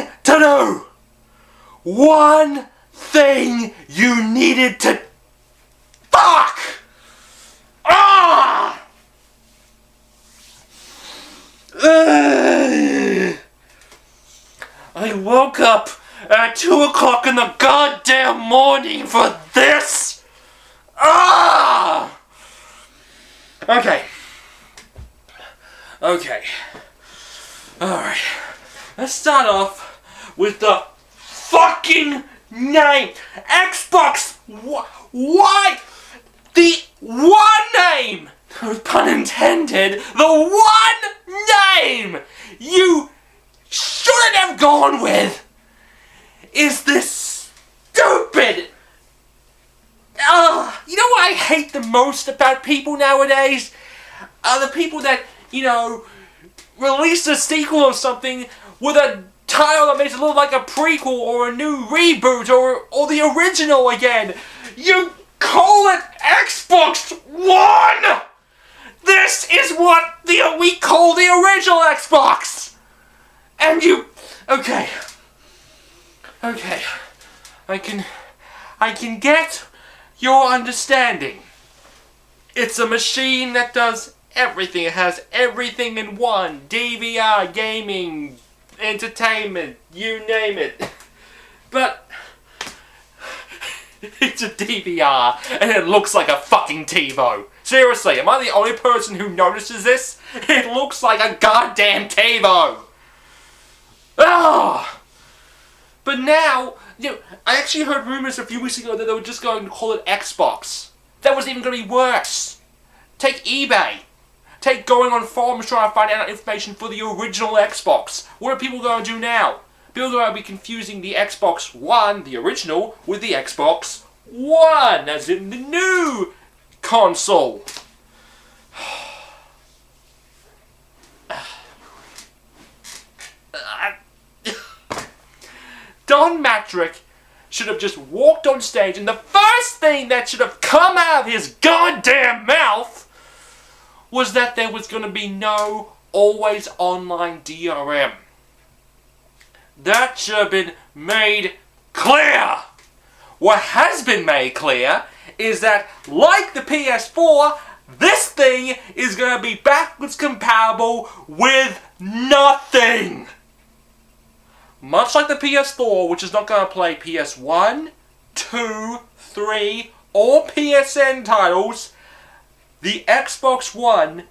thing to do! One thing you needed to... Fuck! Ah! I woke up at 2 o'clock in the goddamn morning for this! Ah! Okay. Alright. Let's start off with the fucking name. Xbox! Why? The one name! Pun intended. The one name you shouldn't have gone with is this stupid... you know what I hate the most about people nowadays? The people that, release a sequel or something with a title that makes it look like a prequel or a new reboot or the original again. You call it Xbox One! This is what we call the original Xbox! And you... Okay. I can get your understanding. It's a machine that does everything. It has everything in one. DVR, gaming, entertainment, you name it. But it's a DVR and it looks like a fucking TiVo. Seriously, am I the only person who notices this? It looks like a goddamn TiVo. Ah! But now, I actually heard rumors a few weeks ago that they were just going to call it Xbox. That was even going to be worse. Take eBay. Take going on forums trying to find out information for the original Xbox. What are people going to do now? People are going to be confusing the Xbox One, the original, with the Xbox One, as in the new console. Don Matrick should have just walked on stage and the first thing that should have come out of his goddamn mouth was that there was going to be no always online DRM. That should have been made clear. What has been made clear is that, like the PS4, this thing is going to be backwards compatible with nothing. Much like the PS4, which is not going to play PS1, 2, 3, or PSN titles, the Xbox One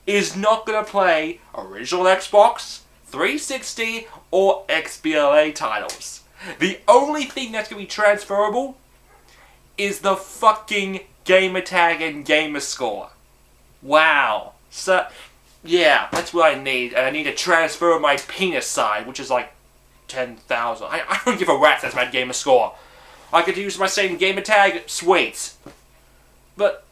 is not going to play original Xbox, 360, or XBLA titles. The only thing that's going to be transferable is the fucking gamertag and gamerscore. Wow. So, yeah, that's what I need. And I need to transfer my penis size, which is like 10,000. I don't give a rat's that's my gamerscore. I could use my same gamertag, sweet. But,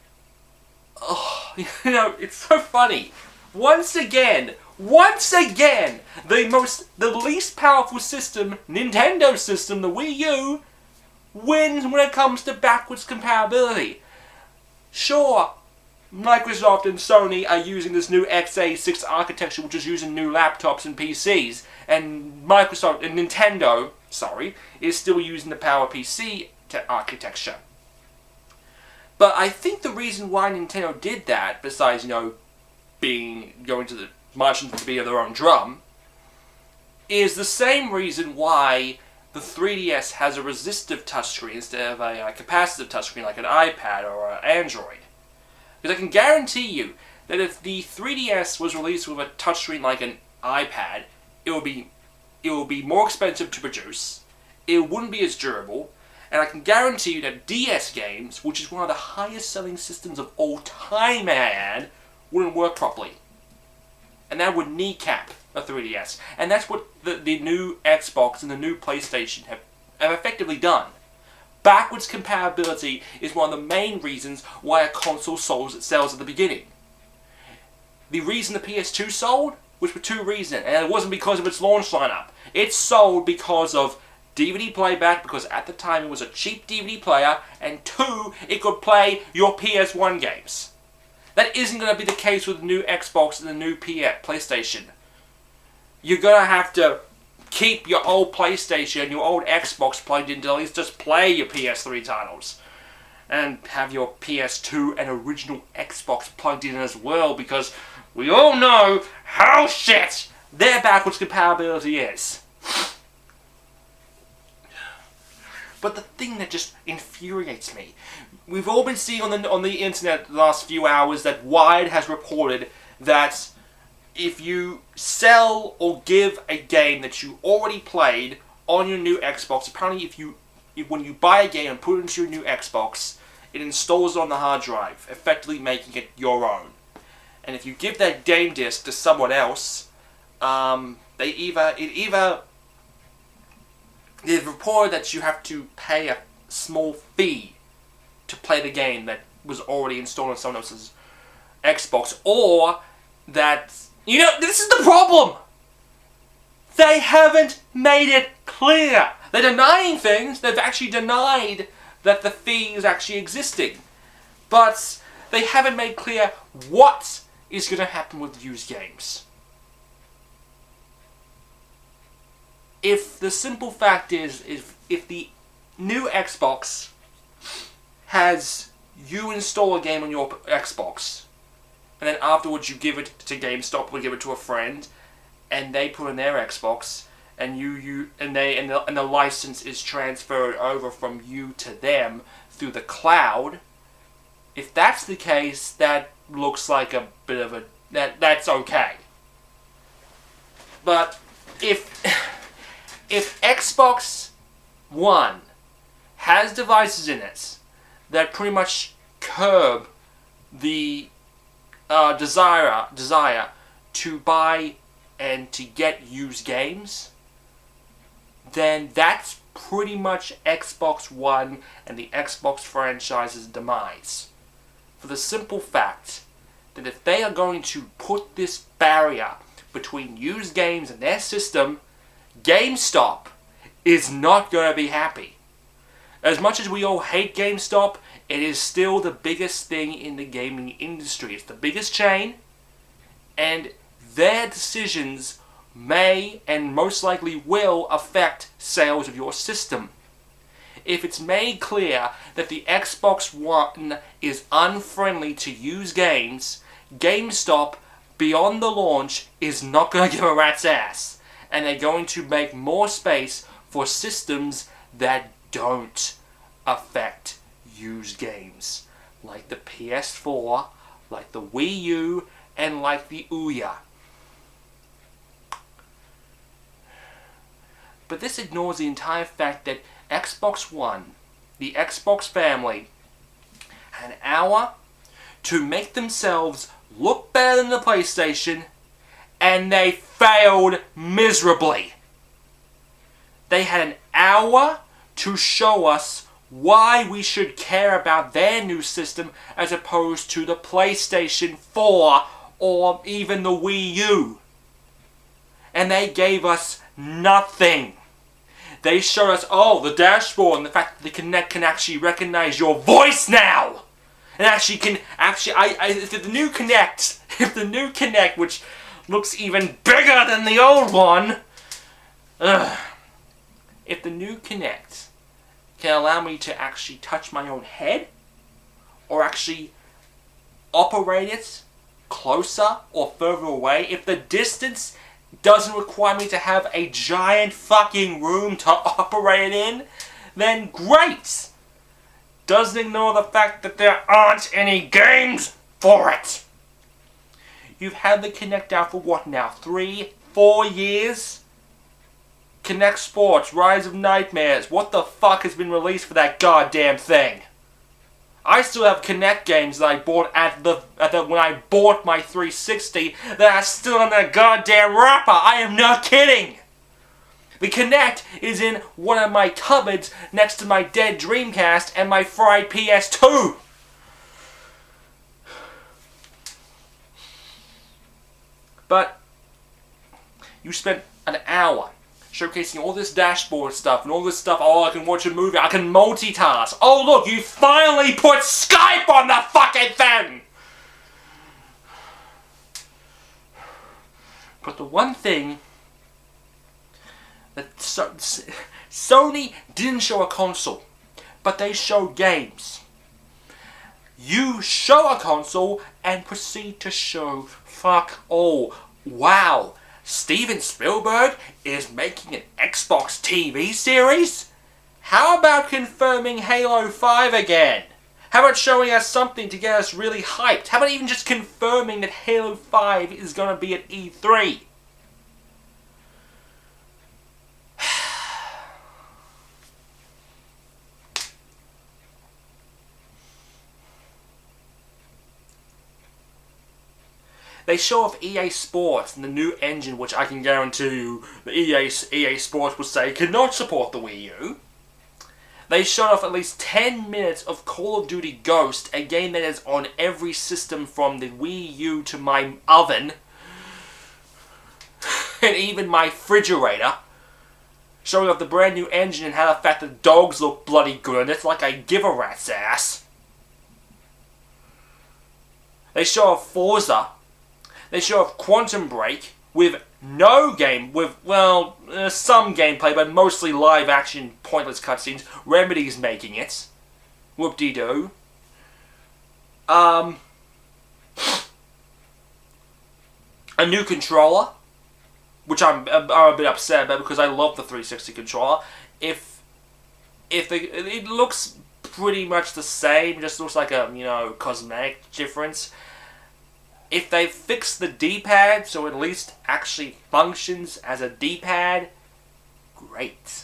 it's so funny. Once again, the least powerful system, Nintendo system, the Wii U, wins when it comes to backwards compatibility. Sure, Microsoft and Sony are using this new x86 architecture, which is using new laptops and PCs, and Nintendo, is still using the PowerPC architecture. But I think the reason why Nintendo did that, besides, going to the marching to the beat of their own drum, is the same reason why the 3DS has a resistive touchscreen instead of a capacitive touchscreen like an iPad or an Android. Because I can guarantee you that if the 3DS was released with a touchscreen like an iPad, it would be more expensive to produce, it wouldn't be as durable, and I can guarantee you that DS games, which is one of the highest selling systems of all time, may I add, wouldn't work properly. And that would kneecap a 3DS. And that's what the new Xbox and the new PlayStation have effectively done. Backwards compatibility is one of the main reasons why a console sells at the beginning. The reason the PS2 sold was for two reasons, and it wasn't because of its launch lineup. It sold because of DVD playback, because at the time it was a cheap DVD player, and two, it could play your PS1 games. That isn't going to be the case with the new Xbox and the new PlayStation. You're going to have to keep your old PlayStation and your old Xbox plugged in to at least just play your PS3 titles. And have your PS2 and original Xbox plugged in as well, because we all know how shit their backwards compatibility is. But the thing that just infuriates me, we've all been seeing on the internet the last few hours that Wired has reported that if you sell or give a game that you already played on your new Xbox, apparently when you buy a game and put it into your new Xbox, it installs it on the hard drive, effectively making it your own. And if you give that game disc to someone else, they've reported that you have to pay a small fee to play the game that was already installed on someone else's Xbox, or that, this is the problem! They haven't made it clear. They're denying things. They've actually denied that the fee is actually existing. But they haven't made clear what is going to happen with used games. If the simple fact is, if the new Xbox has you install a game on your Xbox, and then afterwards you give it to GameStop or give it to a friend, and they put in their Xbox, and the license is transferred over from you to them through the cloud. If that's the case, that looks like a bit of that's okay. But if Xbox One has devices in it that pretty much curb the desire to buy and to get used games, then that's pretty much Xbox One and the Xbox franchise's demise. For the simple fact that if they are going to put this barrier between used games and their system, GameStop is not going to be happy. As much as we all hate GameStop, it is still the biggest thing in the gaming industry. It's the biggest chain, and their decisions may and most likely will affect sales of your system. If it's made clear that the Xbox One is unfriendly to used games, GameStop, beyond the launch, is not going to give a rat's ass. And they're going to make more space for systems that don't affect used games. Like the PS4, like the Wii U, and like the Ouya. But this ignores the entire fact that Xbox One, the Xbox family, had an hour to make themselves look better than the PlayStation, and they failed miserably. They had an hour to show us why we should care about their new system as opposed to the PlayStation 4 or even the Wii U. And they gave us nothing. They showed us, the dashboard and the fact that the Kinect can actually recognize your voice now. And actually if the new Kinect, which looks even bigger than the old one, if the new Kinect can allow me to actually touch my own head, or actually operate it closer or further away, if the distance doesn't require me to have a giant fucking room to operate in, then great! Doesn't ignore the fact that there aren't any games for it. You've had the Kinect out for what now? 3-4 years? Kinect Sports, Rise of Nightmares. What the fuck has been released for that goddamn thing? I still have Kinect games that I bought when I bought my 360 that are still in the goddamn wrapper. I am not kidding. The Kinect is in one of my cupboards next to my dead Dreamcast and my fried PS2. But you spent an hour showcasing all this dashboard stuff and all this stuff. I can watch a movie. I can multitask. Oh, look, you finally put Skype on the fucking thing! But the one thing Sony didn't show a console, but they showed games. You show a console and proceed to show fuck all. Wow, Steven Spielberg is making an Xbox TV series? How about confirming Halo 5 again? How about showing us something to get us really hyped? How about even just confirming that Halo 5 is going to be at E3? They show off EA Sports and the new engine, which I can guarantee you the EA Sports will say cannot support the Wii U. They showed off at least 10 minutes of Call of Duty Ghost, a game that is on every system from the Wii U to my oven, and even my refrigerator. Showing off the brand new engine and how the fact that dogs look bloody good and it's like I give a rat's ass. They show off Forza. They show off Quantum Break with no game, some gameplay, but mostly live action, pointless cutscenes. Remedy's making it. Whoop-de-doo. A new controller, which I'm a bit upset about because I love the 360 controller. It looks pretty much the same, just looks like a cosmetic difference. If they fix the D-pad so it at least actually functions as a D-pad, great.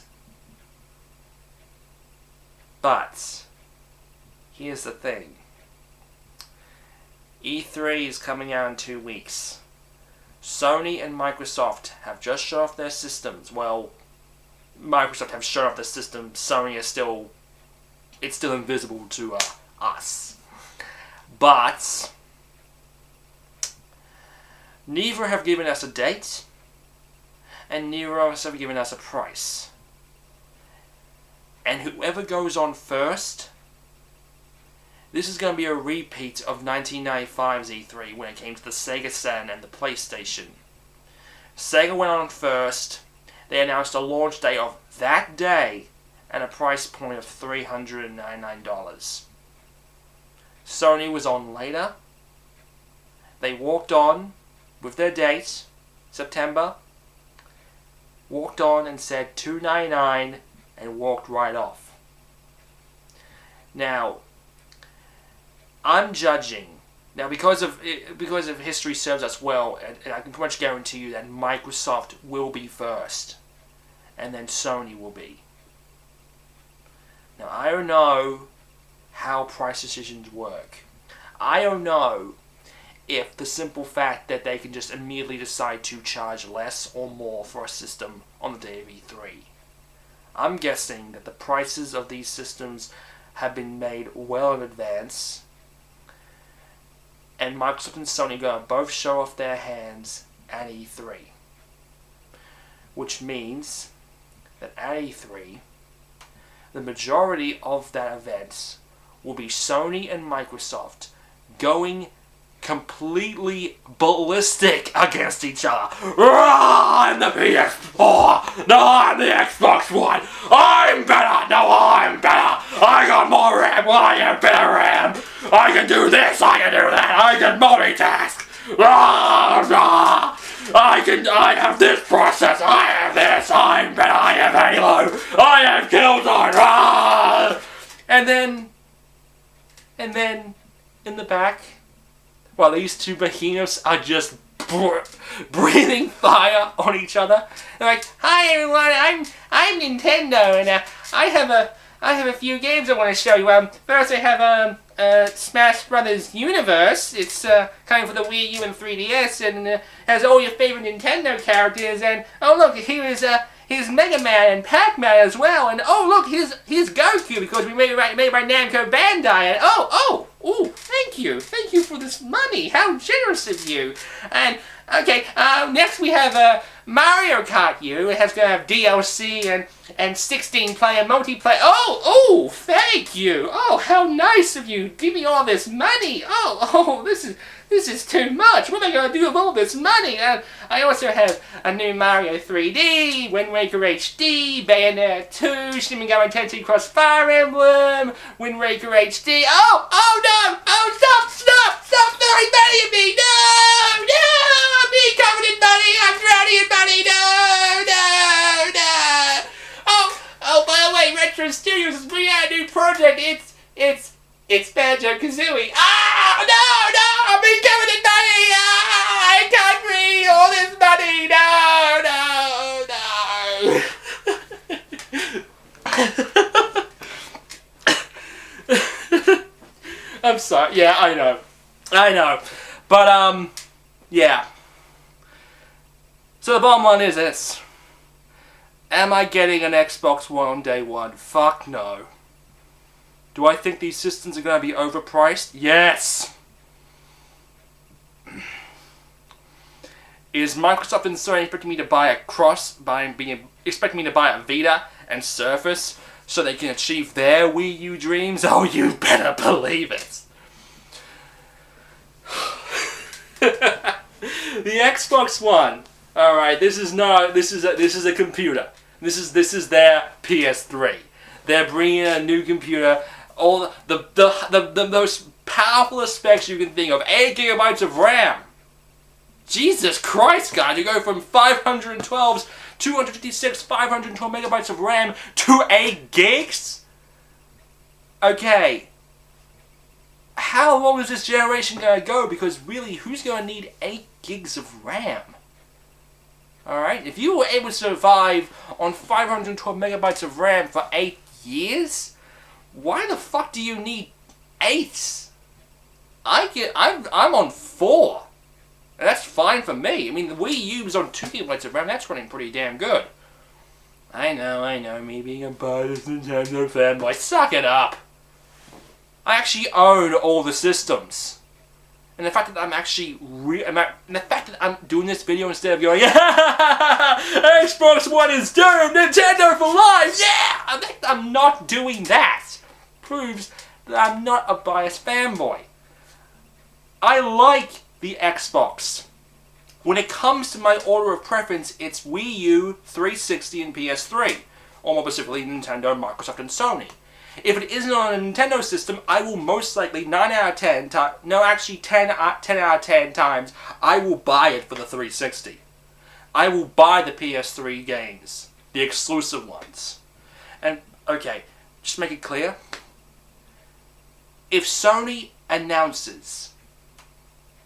But here's the thing. E3 is coming out in 2 weeks. Sony and Microsoft have just shown off their systems. Well, Microsoft have shown off their system. Sony is still invisible to us. But neither have given us a date, and neither of us have given us a price. And whoever goes on first, this is going to be a repeat of 1995's E3 when it came to the Sega Saturn and the PlayStation. Sega went on first. They announced a launch date of that day and a price point of $399. Sony was on later. They walked on with their date, September, walked on and said $299 and walked right off. Now, I'm judging. Now, because of history serves us well, and I can pretty much guarantee you that Microsoft will be first, and then Sony will be. Now, I don't know how price decisions work. I don't know if the simple fact that they can just immediately decide to charge less or more for a system on the day of E3. I'm guessing that the prices of these systems have been made well in advance, and Microsoft and Sony are going to both show off their hands at E3. Which means that at E3, the majority of that event will be Sony and Microsoft going completely ballistic against each other. I'm the PS4. No, I'm the Xbox One. I'm better. No, I'm better. I got more RAM. Well, I have better RAM. I can do this. I can do that. I can multitask. I have this process. I have this. I'm better. I have Halo. I have Killzone. And then in the back, while these two behemoths are just breathing fire on each other, they're like, "Hi everyone, I'm Nintendo, and I have a few games I want to show you. First I have Smash Brothers Universe. It's coming for the Wii U and 3DS, and has all your favorite Nintendo characters. And oh look, here's Mega Man and Pac-Man as well. And oh look, here's Goku because we made it by Namco Bandai. And thank you for this money. How generous of you. And okay, next we have Mario Kart U. It has going to have DLC and and 16-player multiplayer. Oh, thank you. Oh, how nice of you. Give me all this money. Oh, this is too much. What am I going to do with all this money? I also have a new Mario 3D, Wind Waker HD, Bayonetta 2, Shin Megami Tensei Cross Fire Emblem, Wind Waker HD. Oh no! Oh, stop throwing money at me! No! I'm being covered in money! I'm drowning in money! No! Oh, by the way, Retro Studios is bringing out a new project. It's Banjo-Kazooie. No! I'm being covered in money! I can't breathe! All this money! No! I'm sorry. Yeah, I know. But, yeah. So the bottom line is this. Am I getting an Xbox One on day one? Fuck no. Do I think these systems are going to be overpriced? Yes! Is Microsoft and Sony expecting me to buy expecting me to buy a Vita and Surface so they can achieve their Wii U dreams? Oh, you better believe it. The Xbox One. All right, this is a computer. This is their PS3. They're bringing in a new computer. All the most powerful specs you can think of. 8 gigabytes of RAM. Jesus Christ, guys! You go from 512s, 256, 512 megabytes of RAM to 8 gigs. Okay. How long is this generation going to go? Because really, who's going to need 8 gigs of RAM? Alright, if you were able to survive on 512 megabytes of RAM for 8 years, why the fuck do you need 8? I'm on 4. And that's fine for me. I mean, the Wii U is on 2 gigabytes of RAM, that's running pretty damn good. I know, me being a biased Nintendo fanboy, suck it up. I actually own all the systems. And the fact that I'm actually the fact that I'm doing this video instead of going, Xbox One is doomed, Nintendo for life, yeah! The fact that I'm not doing that proves that I'm not a biased fanboy. I like the Xbox. When it comes to my order of preference, it's Wii U, 360, and PS3. Or more specifically, Nintendo, Microsoft, and Sony. If it isn't on a Nintendo system, I will most likely 10 out of 10 times, I will buy it for the 360. I will buy the PS3 games. The exclusive ones. And, okay, just to make it clear. If Sony announces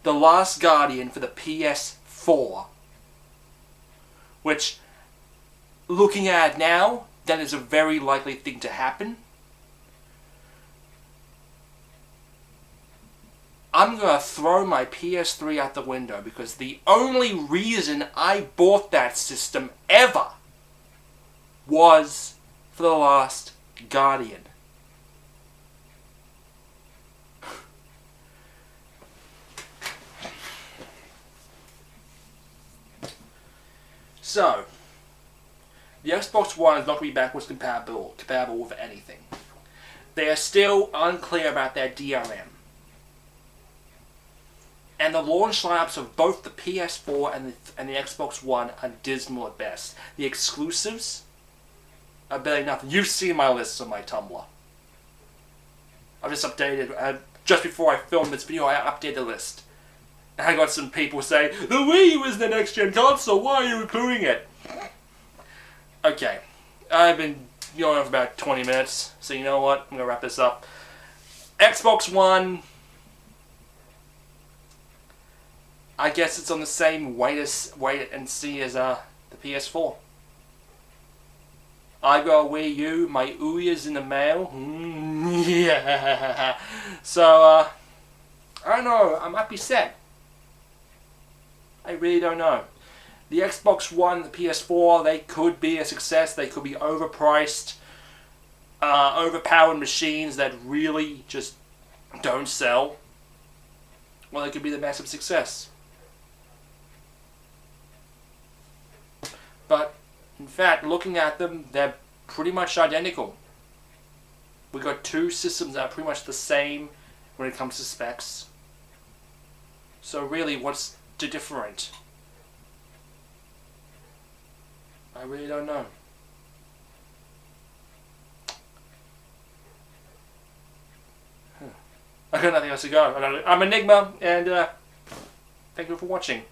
The Last Guardian for the PS4, which, looking at it now, that is a very likely thing to happen. I'm going to throw my PS3 out the window because the only reason I bought that system ever was for The Last Guardian. So, the Xbox One is not going to be backwards compatible with anything. They are still unclear about their DRM. And the launch lineups of both the PS4 and the Xbox One are dismal at best. The exclusives are barely nothing. You've seen my lists on my Tumblr. I've just updated, just before I filmed this video, I updated the list. And I got some people saying, the Wii U is the next gen console, why are you including it? Okay, I've been going on for about 20 minutes, so you know what, I'm going to wrap this up. Xbox One, I guess it's on the same wait and see as the PS4. I got a Wii U, my Ouya's in the mail. Yeah. So, I don't know, I might be set. I really don't know. The Xbox One, the PS4, they could be a success. They could be overpriced, overpowered machines that really just don't sell. Well, they could be the massive success. But, in fact, looking at them, they're pretty much identical. We got two systems that are pretty much the same when it comes to specs. So really, what's the different? I really don't know. I got nothing else to go. I'm Enigma, and thank you for watching.